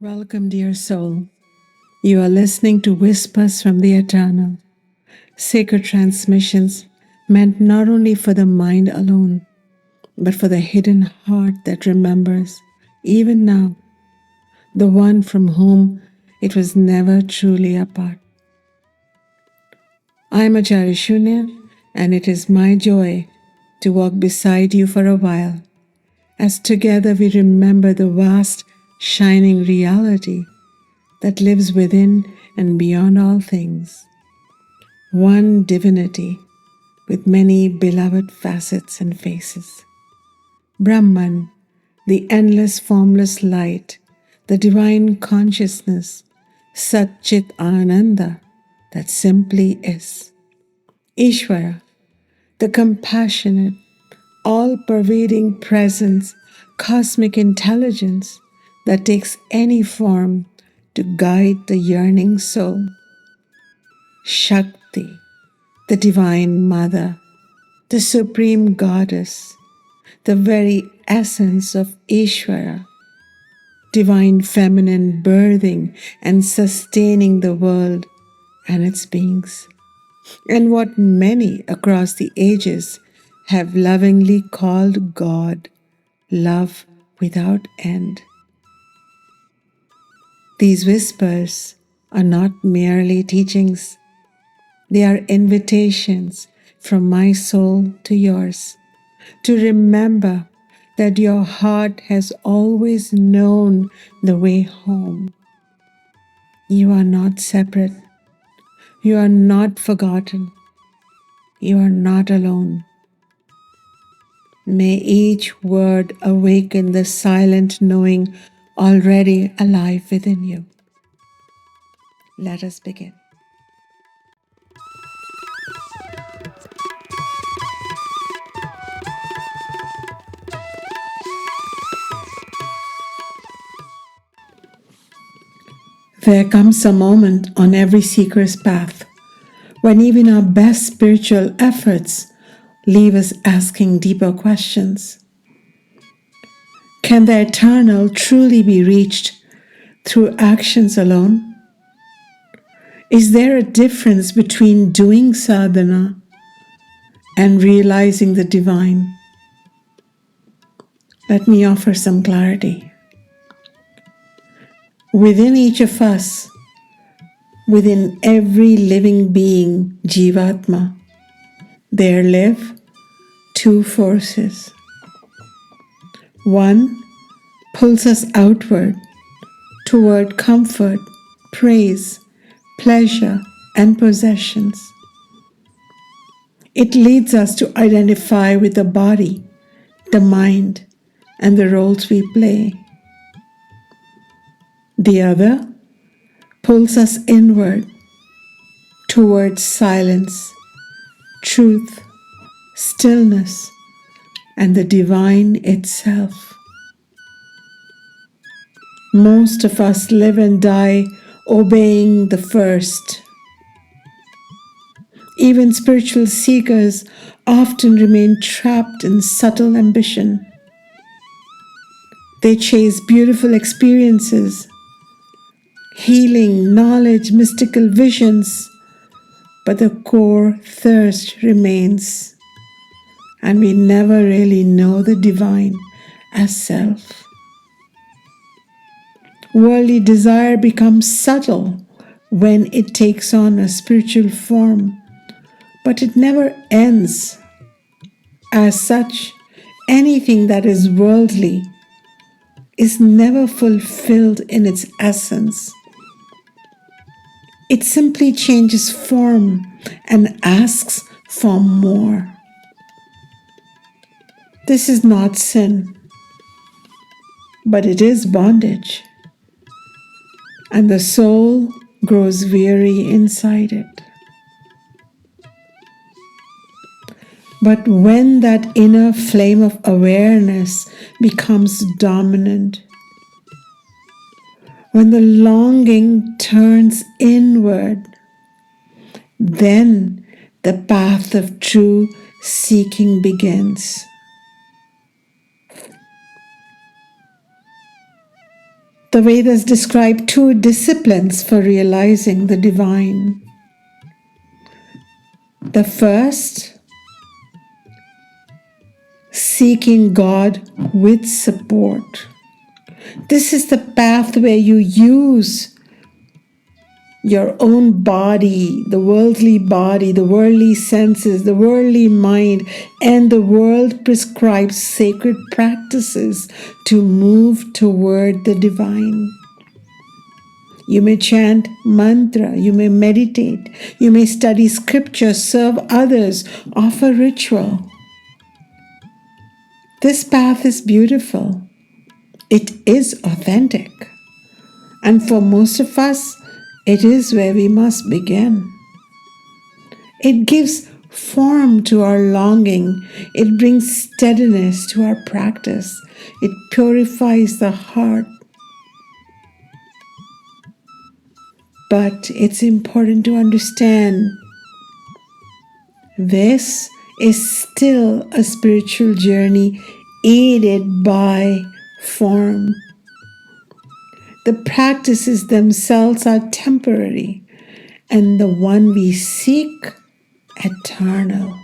Welcome, dear soul. You are listening to Whispers from the Eternal, sacred transmissions meant not only for the mind alone, but for the hidden heart that remembers, even now, the one from whom it was never truly apart. I am Acharya Shunya, and it is my joy to walk beside you for a while, as together we remember the vast, shining reality that lives within and beyond all things. One divinity with many beloved facets and faces. Brahman, the endless formless light, the divine consciousness, Sat Chit Ananda, that simply is. Ishwara, the compassionate, all-pervading presence, cosmic intelligence that takes any form to guide the yearning soul. Shakti, the Divine Mother, the Supreme Goddess, the very essence of Ishwara, Divine Feminine birthing and sustaining the world and its beings, and what many across the ages have lovingly called God, love without end. These whispers are not merely teachings, they are invitations from my soul to yours to remember that your heart has always known the way home. You are not separate. You are not forgotten. You are not alone. May each word awaken the silent knowing already alive within you. Let us begin. There comes a moment on every seeker's path when even our best spiritual efforts leave us asking deeper questions. Can the eternal truly be reached through actions alone? Is there a difference between doing sadhana and realizing the divine? Let me offer some clarity. Within each of us, within every living being, Jivatma, there live two forces. One pulls us outward toward comfort, praise, pleasure, and possessions. It leads us to identify with the body, the mind, and the roles we play. The other pulls us inward towards silence, truth, stillness, and the divine itself. Most of us live and die obeying the first. Even spiritual seekers often remain trapped in subtle ambition. They chase beautiful experiences, healing, knowledge, mystical visions, but the core thirst remains, and we never really know the divine as self. Worldly desire becomes subtle when it takes on a spiritual form, but it never ends. As such, anything that is worldly is never fulfilled in its essence. It simply changes form and asks for more. This is not sin, but it is bondage. and the soul grows weary inside it. But when that inner flame of awareness becomes dominant, when the longing turns inward, then the path of true seeking begins. The Vedas describe two disciplines for realizing the divine. The first, seeking God with support. This is the path where you use your own body, the worldly senses, the worldly mind, and the world prescribes sacred practices to move toward the divine. You may chant mantra, you may meditate, you may study scripture, serve others, offer ritual. This path is beautiful. It is authentic. And for most of us, it is where we must begin. It gives form to our longing. It brings steadiness to our practice. It purifies the heart. But it's important to understand this is still a spiritual journey aided by form. The practices themselves are temporary, and the one we seek, eternal.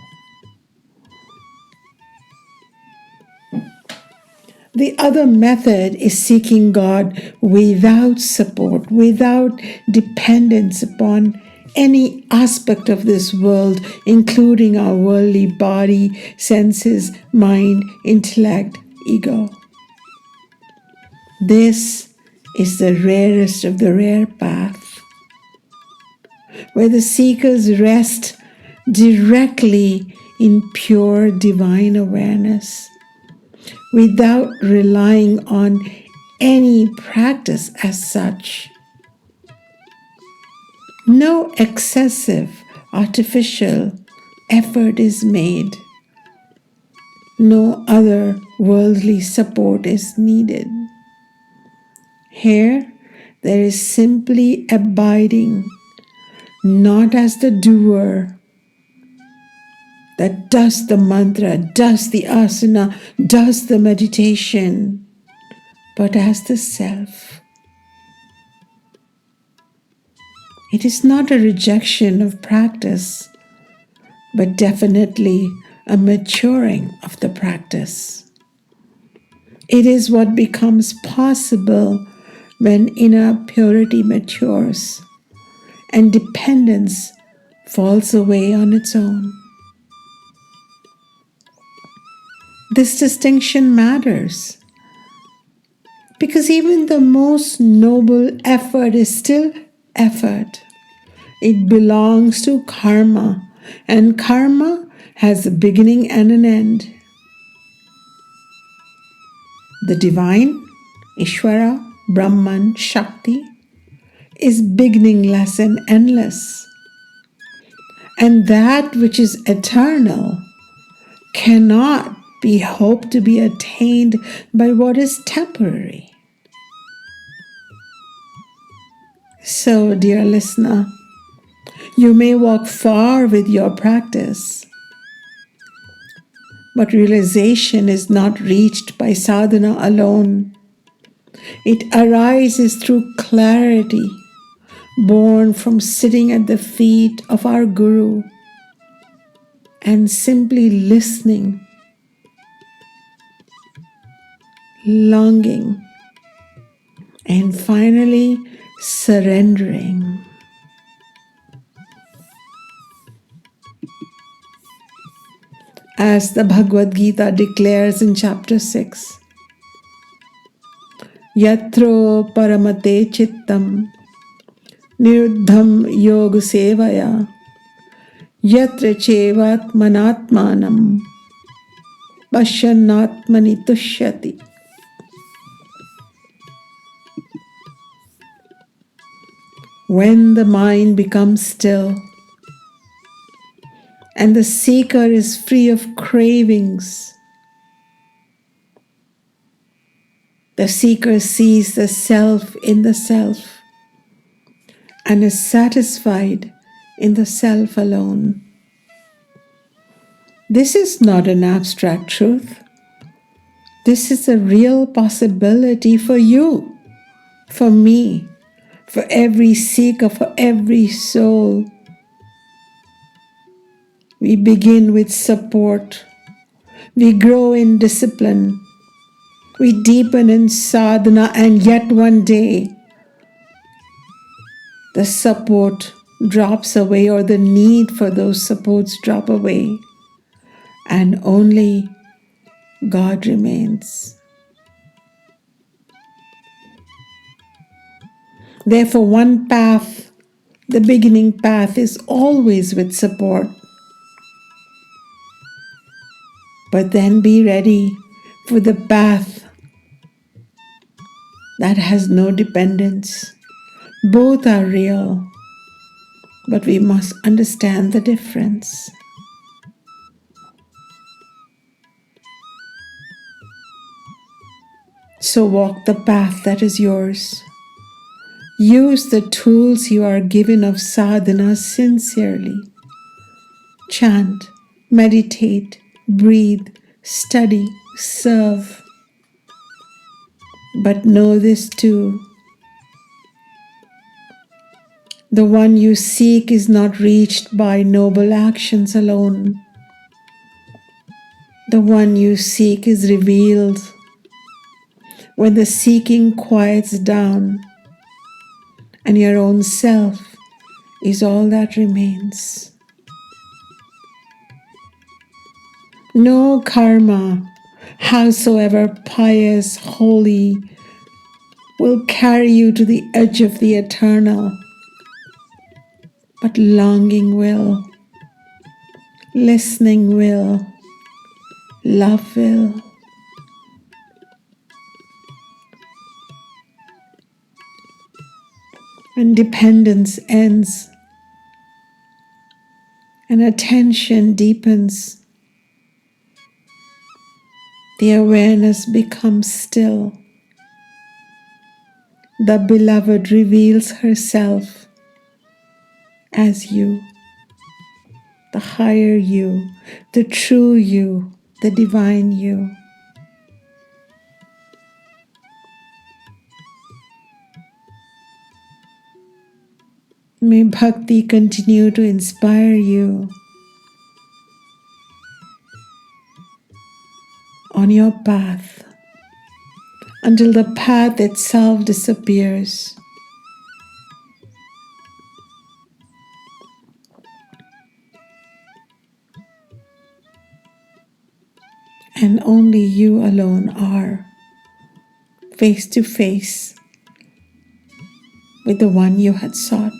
The other method is seeking God without support, without dependence upon any aspect of this world, including our worldly body, senses, mind, intellect, ego. This is the rarest of the rare path, where the seekers rest directly in pure divine awareness, without relying on any practice as such. No excessive, artificial effort is made. No other worldly support is needed. Here, there is simply abiding, not as the doer that does the mantra, does the asana, does the meditation, but as the self. It is not a rejection of practice, but definitely a maturing of the practice. It is what becomes possible when inner purity matures and dependence falls away on its own. This distinction matters because even the most noble effort is still effort. It belongs to karma, and karma has a beginning and an end. The divine, Ishwara, Brahman, Shakti, is beginningless and endless. And that which is eternal cannot be hoped to be attained by what is temporary. So, dear listener, you may walk far with your practice, but realization is not reached by sadhana alone. It arises through clarity, born from sitting at the feet of our Guru and simply listening, longing, and finally surrendering. As the Bhagavad Gita declares in chapter 6, Yatro paramate chittam niruddham yoga sevaya yatra chevat manatmanam pasyanatmani tushyati. when the mind becomes still and the seeker is free of cravings, the seeker sees the self in the self and is satisfied in the self alone. This is not an abstract truth. This is a real possibility for you, for me, for every seeker, for every soul. We begin with support. We grow in discipline. We deepen in sadhana, and yet one day the support drops away, or the need for those supports drop away, and only God remains. Therefore, one path, the beginning path, is always with support. But then be ready for the path that has no dependence. Both are real, but we must understand the difference. So walk the path that is yours. Use the tools you are given of sadhana sincerely. Chant, meditate, breathe, study, serve. But know this too. The one you seek is not reached by noble actions alone. The one you seek is revealed when the seeking quiets down and your own self is all that remains. No karma, howsoever pious, holy, will carry you to the edge of the eternal, but longing will, listening will, love will. When dependence ends and attention deepens, the awareness becomes still. The beloved reveals herself as you, the higher you, the true you, the divine you. May Bhakti continue to inspire you on your path until the path itself disappears. And only you alone are face to face with the one you had sought.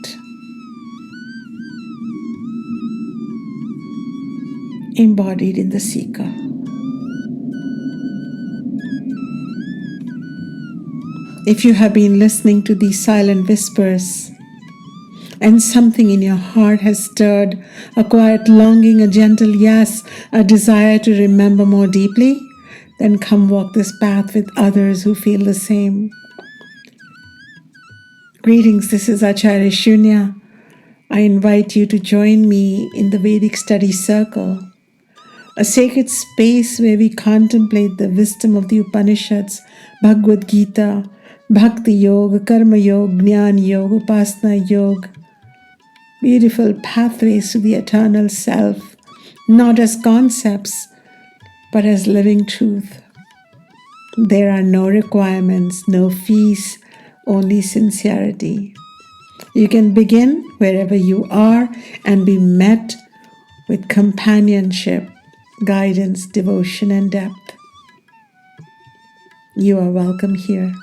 Embodied in the seeker. If you have been listening to these silent whispers and something in your heart has stirred a quiet longing, a gentle yes, a desire to remember more deeply, then come walk this path with others who feel the same. Greetings, this is Acharya Shunya. I invite you to join me in the Vedic Study Circle, a sacred space where we contemplate the wisdom of the Upanishads, Bhagavad Gita, Bhakti Yoga, Karma Yoga, Jnana Yoga, Upasana Yoga, beautiful pathways to the eternal self, not as concepts, but as living truth. There are no requirements, no fees, only sincerity. You can begin wherever you are and be met with companionship, guidance, devotion, and depth. You are welcome here.